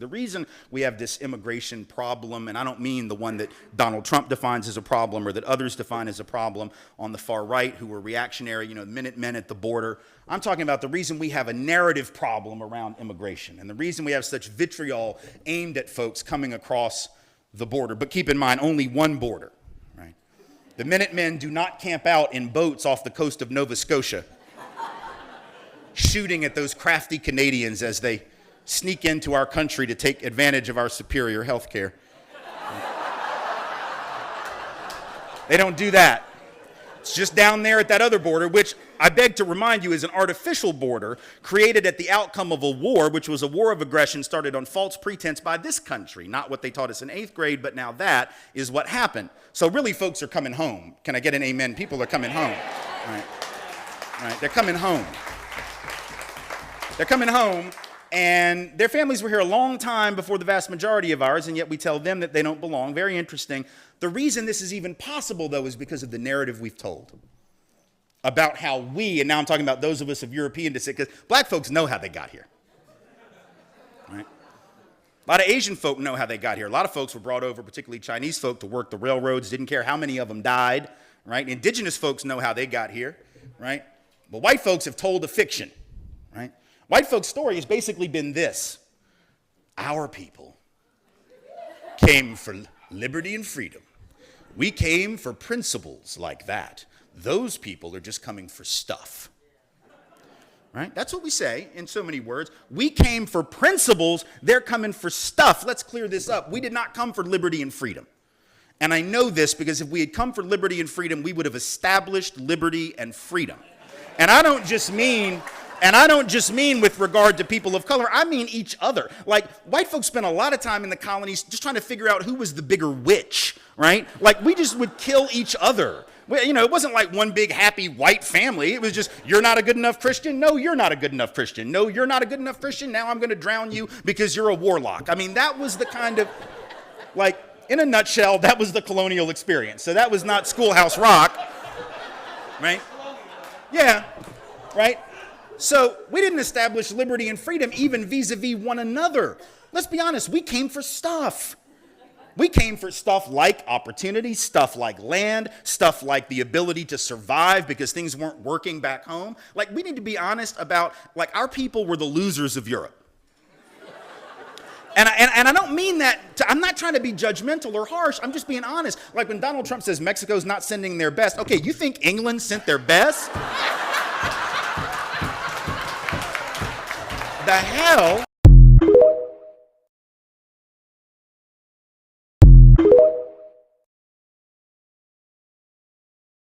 The reason we have this immigration problem, and I don't mean the one that Donald Trump defines as a problem or that others define as a problem on the far right who are reactionary, the Minutemen at the border. I'm talking about the reason we have a narrative problem around immigration and the reason we have such vitriol aimed at folks coming across the border. But keep in mind, only one border, right? The Minutemen do not camp out in boats off the coast of Nova Scotia, shooting at those crafty Canadians as they sneak into our country to take advantage of our superior health care. They don't do that. It's just down there at that other border, which I beg to remind you is an artificial border created at the outcome of a war, which was a war of aggression started on false pretense by this country. Not what they taught us in 8th grade, but now that is what happened. So really, folks are coming home. Can I get an amen? People are coming home. All right. They're coming home. They're coming home. And their families were here a long time before the vast majority of ours, and yet we tell them that they don't belong. Very interesting. The reason this is even possible, though, is because of the narrative we've told about how we, and now I'm talking about those of us of European descent, because black folks know how they got here. Right? A lot of Asian folk know how they got here. A lot of folks were brought over, particularly Chinese folk, to work the railroads, didn't care how many of them died. Right? Indigenous folks know how they got here. Right? But white folks have told a fiction. Right? White folks' story has basically been this: our people came for liberty and freedom. We came for principles like that. Those people are just coming for stuff. Right? That's what we say in so many words. We came for principles, they're coming for stuff. Let's clear this up. We did not come for liberty and freedom. And I know this because if we had come for liberty and freedom, we would have established liberty and freedom. And I don't just mean with regard to people of color, I mean each other. Like, white folks spent a lot of time in the colonies just trying to figure out who was the bigger witch, right? Like, we just would kill each other. It wasn't like one big happy white family. It was just, you're not a good enough Christian. No, you're not a good enough Christian. No, you're not a good enough Christian. Now I'm going to drown you because you're a warlock. I mean, that was the kind of, like, in a nutshell, that was the colonial experience. So that was not Schoolhouse Rock, right? Yeah, right? So we didn't establish liberty and freedom even vis-a-vis one another. Let's be honest, we came for stuff. We came for stuff like opportunity, stuff like land, stuff like the ability to survive because things weren't working back home. Like, we need to be honest about, like, our people were the losers of Europe. And I don't mean that, I'm not trying to be judgmental or harsh, I'm just being honest. Like when Donald Trump says Mexico's not sending their best, okay, you think England sent their best? The hell